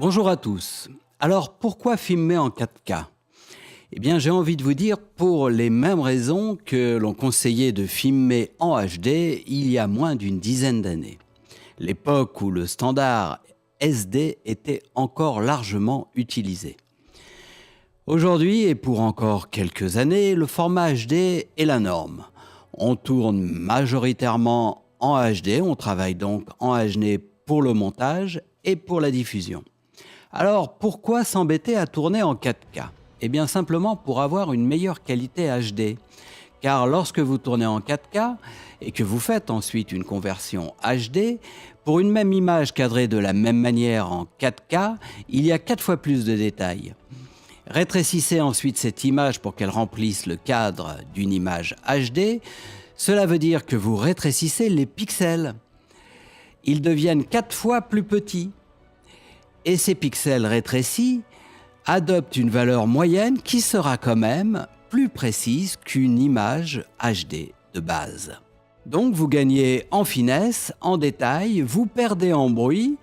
Bonjour à tous. Alors pourquoi filmer en 4K? Eh bien j'ai envie de vous dire pour les mêmes raisons que l'on conseillait de filmer en HD il y a moins d'une dizaine d'années. L'époque où le standard SD était encore largement utilisé. Aujourd'hui et pour encore quelques années, le format HD est la norme. On tourne majoritairement en HD, on travaille donc en HD pour le montage et pour la diffusion. Alors, pourquoi s'embêter à tourner en 4K? Eh bien, simplement pour avoir une meilleure qualité HD. Car lorsque vous tournez en 4K et que vous faites ensuite une conversion HD, pour une même image cadrée de la même manière en 4K, il y a 4 fois plus de détails. Rétrécissez ensuite cette image pour qu'elle remplisse le cadre d'une image HD. Cela veut dire que vous rétrécissez les pixels. Ils deviennent 4 fois plus petits. Et ces pixels rétrécis adoptent une valeur moyenne qui sera quand même plus précise qu'une image HD de base. Donc vous gagnez en finesse, en détail, vous perdez en bruit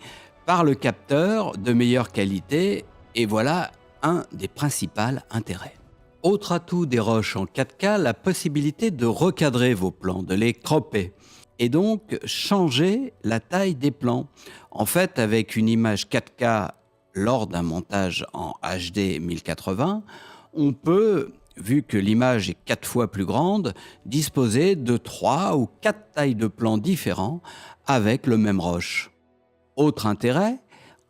par le capteur de meilleure qualité et voilà un des principaux intérêts. Autre atout des Roches en 4K, la possibilité de recadrer vos plans, de les cropper et donc changer la taille des plans. En fait, avec une image 4K lors d'un montage en HD 1080, on peut, vu que l'image est 4 fois plus grande, disposer de 3 ou 4 tailles de plans différents avec le même Roche. Autre intérêt,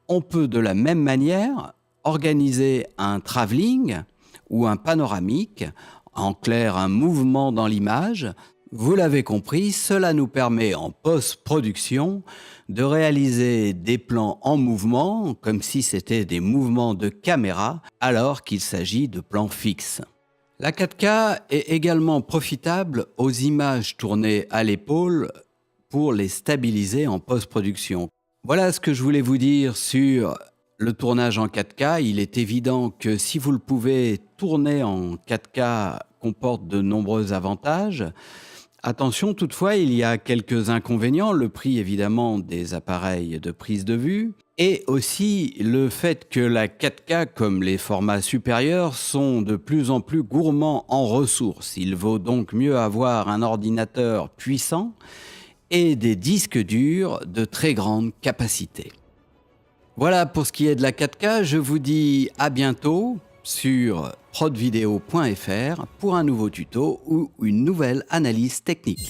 on peut de la même manière organiser un travelling ou un panoramique, en clair un mouvement dans l'image. Vous l'avez compris, cela nous permet en post-production de réaliser des plans en mouvement, comme si c'était des mouvements de caméra, alors qu'il s'agit de plans fixes. La 4K est également profitable aux images tournées à l'épaule pour les stabiliser en post-production. Voilà ce que je voulais vous dire sur le tournage en 4K. Il est évident que si vous le pouvez, tourner en 4K comporte de nombreux avantages. Attention toutefois, il y a quelques inconvénients, le prix évidemment des appareils de prise de vue et aussi le fait que la 4K comme les formats supérieurs sont de plus en plus gourmands en ressources. Il vaut donc mieux avoir un ordinateur puissant et des disques durs de très grande capacité. Voilà pour ce qui est de la 4K, je vous dis à bientôt sur prodvideo.fr pour un nouveau tuto ou une nouvelle analyse technique.